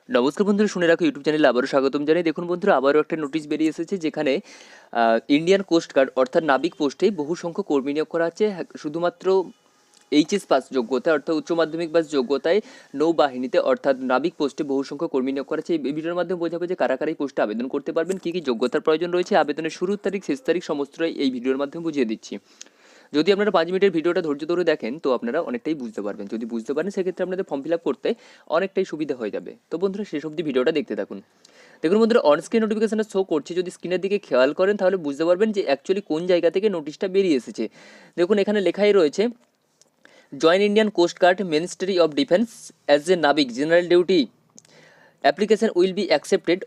নমস্কার বন্ধুরা, শুনে রাখো ইউটিউব চ্যানেলে আবারও স্বাগতম জানাই। দেখুন বন্ধুরা, আবারও একটা নোটিশ বেরিয়ে এসেছে, যেখানে ইন্ডিয়ান কোস্ট গার্ড অর্থাৎ নাবিক পোস্টে বহু সংখ্যক কর্মী নিয়োগ করা আছে। শুধুমাত্র এইচএস পাস যোগ্যতা অর্থাৎ উচ্চ মাধ্যমিক পাস যোগ্যতায় নৌবাহিনীতে অর্থাৎ নাবিক পোস্টে বহু সংখ্যক কর্মী নিয়োগ করা আছে। এই ভিডিওর মাধ্যমে বোঝাবো যে কারা কারা এই পোস্টে আবেদন করতে পারবেন, কী কী যোগ্যতার প্রয়োজন রয়েছে, আবেদনের শুরুর তারিখ শেষ তারিখ সমস্তটাই এই ভিডিওর মাধ্যমে বুঝিয়ে দিচ্ছি। যদি আপনারা 5 মিনিটের ভিডিওটা ধৈর্য ধরে দেখেন তো আপনারা অনেকটাই বুঝতে পারবেন। যদি বুঝতে পারেন সেক্ষেত্রে আপনাদের ফর্ম ফিল আপ করতে অনেকটাই সুবিধা হয়ে যাবে। তো বন্ধুরা, শেষ অবধি ভিডিওটা দেখতে থাকুন। দেখুন বন্ধুরা, অনস্ক্রিন নোটিফিকেশনটা শো করছে। যদি স্ক্রিনের দিকে খেয়াল করেন তাহলে বুঝতে পারবেন যে অ্যাকচুয়ালি কোন জায়গা থেকে নোটিশটা বেরিয়ে এসেছে। দেখুন, এখানে লেখাই রয়েছে, join Indian coast guard ministry of defence as a নাবিক general duty application will be accepted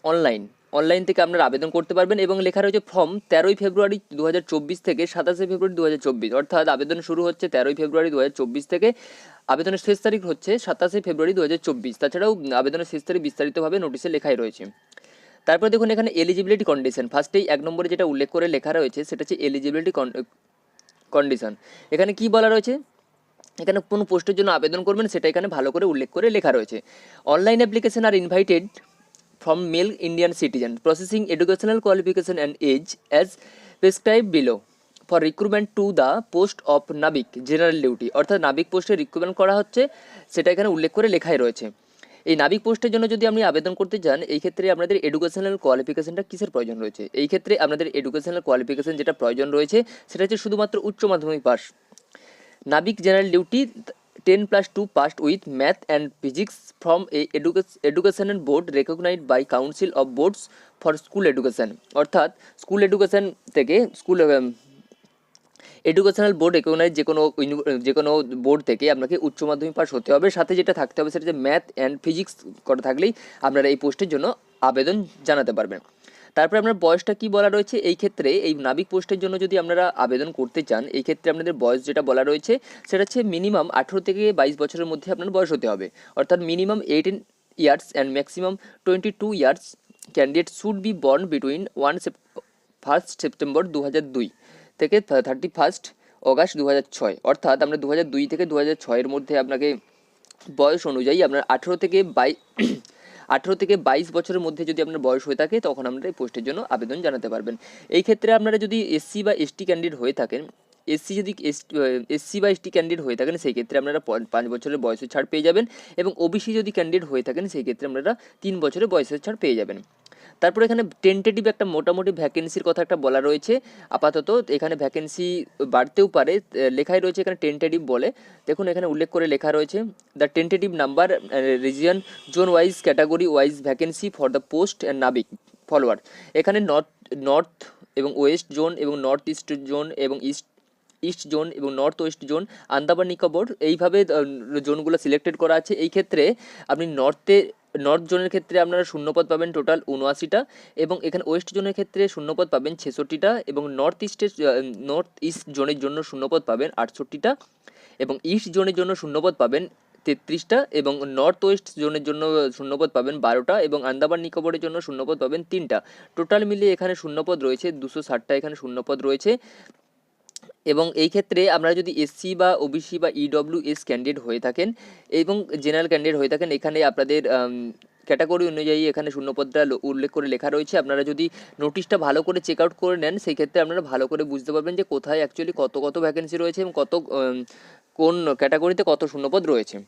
online থেকে আপনারা আবেদন করতে পারবেন। এবং লেখা রয়েছে ফর্ম 13ই ফেব্রুয়ারি 2024 থেকে 27শে ফেব্রুয়ারি 2024, অর্থাৎ আবেদন শুরু হচ্ছে 13ই ফেব্রুয়ারি 2024 থেকে, আবেদনের শেষ তারিখ হচ্ছে 27শে ফেব্রুয়ারি 2024। তাছাড়াও আবেদনের শেষ তারিখ বিস্তারিতভাবে নোটিশে লেখাই রয়েছে। তারপর দেখুন, এখানে এলিজিবিলিটি কন্ডিশন ফার্স্টেই 1 নম্বরে যেটা উল্লেখ করে লেখা রয়েছে সেটা হচ্ছে এলিজিবিলিটি কন্ডিশন। এখানে কি বলা রয়েছে, এখানে কোন পোস্টের জন্য আবেদন করবেন সেটা এখানে ভালো করে উল্লেখ করে লেখা রয়েছে। অনলাইন অ্যাপ্লিকেশন আর invited from male Indian citizen processing educational qualification and age as prescribed below for recruitment to the post of নাবিক জেনারেল ডিউটি, অর্থাৎ নাবিক পোস্টে রিক্রুটমেন্ট করা হচ্ছে সেটা এখানে উল্লেখ করে লেখাই রয়েছে। এই নাবিক পোস্টের জন্য যদি আপনি আবেদন করতে চান, এই ক্ষেত্রে আপনাদের এডুকেশনাল কোয়ালিফিকেশনটা কিসের প্রয়োজন রয়েছে? এই ক্ষেত্রে আপনাদের এডুকেশনাল কোয়ালিফিকেশন যেটা প্রয়োজন রয়েছে সেটা হচ্ছে শুধুমাত্র উচ্চ মাধ্যমিক পাস। নাবিক general duty 10+2 passed with math and physics from a educational board recognized by council of boards for school education, অর্থাৎ স্কুল এডুকেশন থেকে এডুকেশনাল বোর্ড রেকগনাইজ যে কোনো বোর্ড থেকে আপনাকে উচ্চ মাধ্যমিক পাস হতে হবে। সাথে যেটা থাকতে হবে সেটা হচ্ছে ম্যাথ অ্যান্ড ফিজিক্স করা থাকলেই আপনারা এই পোস্টের জন্য আবেদন জানাতে পারবেন। তারপরে আপনার বয়সটা কি বলা রয়েছে, এই ক্ষেত্রে এই নাবিক পোস্টের জন্য যদি আপনারা আবেদন করতে চান, এই ক্ষেত্রে আপনাদের বয়স যেটা বলা রয়েছে সেটা হচ্ছে মিনিমাম 18 থেকে 22 বছরের মধ্যে আপনার বয়স হতে হবে, অর্থাৎ minimum 18 years and maximum 22 years. Candidate should be born between 1 September 2002 থেকে 31 অগাস্ট 2006, অর্থাৎ আমরা 2002 থেকে 2006 মধ্যে আপনাকে বয়স অনুযায়ী আপনার 18 থেকে 22 বছরের মধ্যে যদি আপনার বয়স হয়ে থাকে তখন আপনারা এই পোস্টের জন্য আবেদন জানাতে পারবেন। এই ক্ষেত্রে আপনারা যদি এসসি বা এসটি ক্যান্ডিডেট হয়ে থাকেন, এসসি বা এসটি ক্যান্ডিডেট হয়ে থাকেন সেই ক্ষেত্রে আপনারা 5 বছরের বয়সের ছাড় পেয়ে যাবেন। এবং ওবিসি যদি ক্যান্ডিডেট হয়ে থাকেন সেই ক্ষেত্রে আপনারা 3 বছরের বয়সের ছাড় পেয়ে যাবেন। তারপর এখানে টেন্টেটিভ একটা মোটামুটি ভ্যাকেন্সির কথা একটা বলা রয়েছে। আপাতত এখানে ভ্যাকেন্সি বাড়তেও পারে, লেখাই রয়েছে এখানে টেন্টেটিভ বলে। দেখুন, এখানে উল্লেখ করে লেখা রয়েছে, the tentative number region zone wise category wise vacancy for the post and নাবিক ফলোয়ার। এখানে নর্থ এবং ওয়েস্ট জোন এবং নর্থ ইস্ট জোন এবং ইস্ট জোন এবং north West zone, Andaman Nicobar, এইভাবে জোনগুলো সিলেক্টেড করা আছে। এই ক্ষেত্রে আপনি নর্থ জোনের ক্ষেত্রে আপনারা শূন্যপদ পাবেন টোটাল 79টা, এবং এখানে ওয়েস্ট জোনের ক্ষেত্রে শূন্যপদ পাবেন 66টা, এবং নর্থ ইস্ট জোনের জন্য শূন্যপদ পাবেন 68টা, এবং ইস্ট জোনের জন্য শূন্যপদ পাবেন 33টা, এবং নর্থ ওয়েস্ট জোনের জন্য শূন্যপদ পাবেন 12টা, এবং আন্দামান নিকোবরের জন্য শূন্যপদ পাবেন 3টা। টোটাল মিলিয়ে এখানে শূন্যপদ রয়েছে 260টা, এখানে শূন্যপদ রয়েছে। এবং এই ক্ষেত্রে আপনারা যদি এসসি বা ওবিসি বা ইডব্লিউএস ক্যান্ডিডেট হয়ে থাকেন এবং জেনারেল ক্যান্ডিডেট হয়ে থাকেন, এখানে আপনাদের ক্যাটাগরি অনুযায়ী এখানে শূন্যপদটা উল্লেখ করে লেখা রয়েছে। আপনারা যদি নোটিশটা ভালো করে চেক আউট করে নেন সেই ক্ষেত্রে আপনারা ভালো করে বুঝতে পারবেন যে কোথায় অ্যাকচুয়ালি কত ভ্যাকেন্সি রয়েছে এবং কোন ক্যাটাগরিতে কত শূন্যপদ রয়েছে।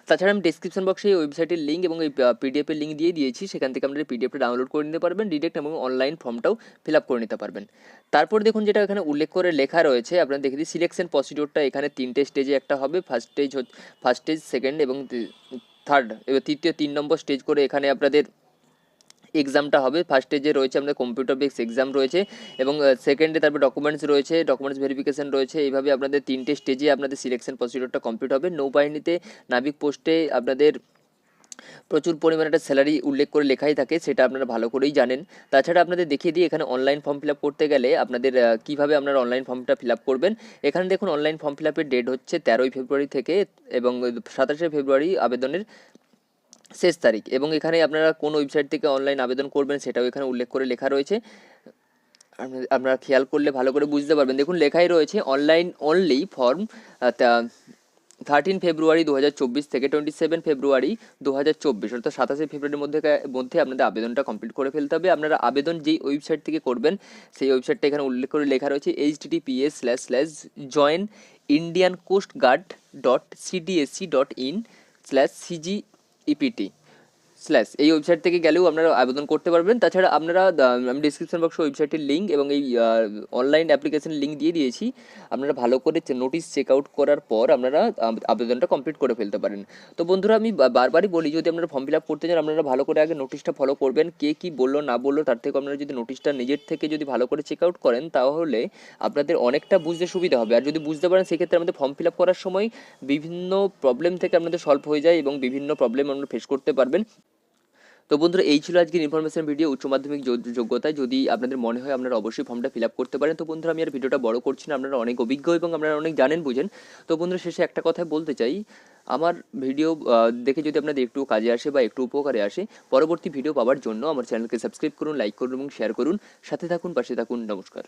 তাছাড়া আমি ডিসক্রিপশন বক্সে এই ওয়েবসাইটের লিঙ্ক এবং এই পিডিএফের লিঙ্ক দিয়ে দিয়েছি, সেখান থেকে আপনারা পিডিএফটা ডাউনলোড করে নিতে পারবেন ডিরেক্ট, এবং অনলাইন ফর্মটাও ফিল আপ করে নিতে পারবেন। তারপর দেখুন, যেটা এখানে উল্লেখ করে লেখা রয়েছে আপনারা দেখে দিই, সিলেকশন প্রসিডিওরটা এখানে 3টে স্টেজে একটা হবে। ফার্স্ট স্টেজ, সেকেন্ড এবং থার্ড, এবার তৃতীয় 3 নম্বর স্টেজ করে এখানে আপনাদের এক্সামটা হবে। ফার্স্ট স্টেজে রয়েছে আমাদের কম্পিউটার বেসড এক্সাম রয়েছে, এবং সেকেন্ডে তারপর ডকুমেন্টস রয়েছে, ডকুমেন্টস ভেরিফিকেশন রয়েছে। এইভাবে আপনাদের 3টে স্টেজে আপনাদের সিলেকশন প্রসিডিওরটা কমপ্লিট হবে। নৌবাহিনীতে নাবিক পোস্টে আপনাদের প্রচুর পরিমাণে একটা স্যালারি উল্লেখ করে লেখাই থাকে, সেটা আপনারা ভালো করেই জানেন। তাছাড়া আপনাদের দেখিয়ে দিই এখানে অনলাইন ফর্ম ফিল আপ করতে গেলে আপনাদের কীভাবে আপনারা অনলাইন ফর্মটা ফিল আপ করবেন। এখানে দেখুন, অনলাইন ফর্ম ফিল আপের ডেট হচ্ছে 13ই ফেব্রুয়ারি থেকে, এবং 27শে ফেব্রুয়ারি আবেদনের শেষ তারিখ। এবং এখানে আপনারা কোন ওয়েবসাইট থেকে অনলাইন আবেদন করবেন সেটাও এখানে উল্লেখ করে লেখা রয়েছে, আপনারা খেয়াল করলে ভালো করে বুঝতে পারবেন। দেখুন, লেখাই রয়েছে অনলাইন অনলি ফর্ম 13 ফেব্রুয়ারি 2024 থেকে 27 ফেব্রুয়ারি 2024 অর্থাৎ 27 ফেব্রুয়ারির মধ্যে আপনাদের আবেদনটা কমপ্লিট করে ফেলতে হবে। আপনারা আবেদন যেই ওয়েবসাইট থেকে করবেন সেই ওয়েবসাইটটা এখানে উল্লেখ করে লেখা রয়েছে https://joinIndiancoastguard.cdsc.in/cgept এই ওয়েবসাইট থেকে গেলেও আপনারা আবেদন করতে পারবেন। তাছাড়া আপনারা আমি ডিসক্রিপশন বক্সে ওয়েবসাইটের লিঙ্ক এবং এই অনলাইন অ্যাপ্লিকেশনের লিঙ্ক দিয়ে দিয়েছি। আপনারা ভালো করে নোটিশ চেক আউট করার পর আপনারা আবেদনটা কমপ্লিট করে ফেলতে পারেন। তো বন্ধুরা আমি বারবারই বলি, যদি আপনারা ফর্ম ফিল আপ করতে চান আপনারা ভালো করে আগে নোটিশটা ফলো করবেন। কে কী বললো না বললো তার থেকে আপনারা যদি নোটিশটা নিজের থেকে যদি ভালো করে চেক আউট করেন তাহলে আপনাদের অনেকটা বুঝতে সুবিধা হবে। আর যদি বুঝতে পারেন সেক্ষেত্রে আমাদের ফর্ম ফিল আপ করার সময় বিভিন্ন প্রবলেম থেকে আপনাদের সলভ হয়ে যায় এবং বিভিন্ন প্রবলেম আপনারা ফেস করতে পারবেন। তো বন্ধুরা এই ছিল আজকের ইনফরমেশন ভিডিও উচ্চ মাধ্যমিক যোগ্যতায়। যদি আপনাদের মনে হয় আপনারা অবশ্যই ফর্মটা ফিল আপ করতে পারেন। তো বন্ধুরা আমি আর ভিডিওটা বড় করছি না, আপনারা অনেক অভিজ্ঞ এবং আপনারা অনেক জানেন বুঝেন। তো বন্ধুরা শেষে একটা কথাই বলতে চাই, আমার ভিডিও দেখে যদি আপনাদের একটু কাজে আসে বা একটু উপকারে আসে, পরবর্তী ভিডিও পাওয়ার জন্য আমার চ্যানেলকে সাবস্ক্রাইব করুন, লাইক করুন এবং শেয়ার করুন। সাথে থাকুন, পাশে থাকুন। নমস্কার।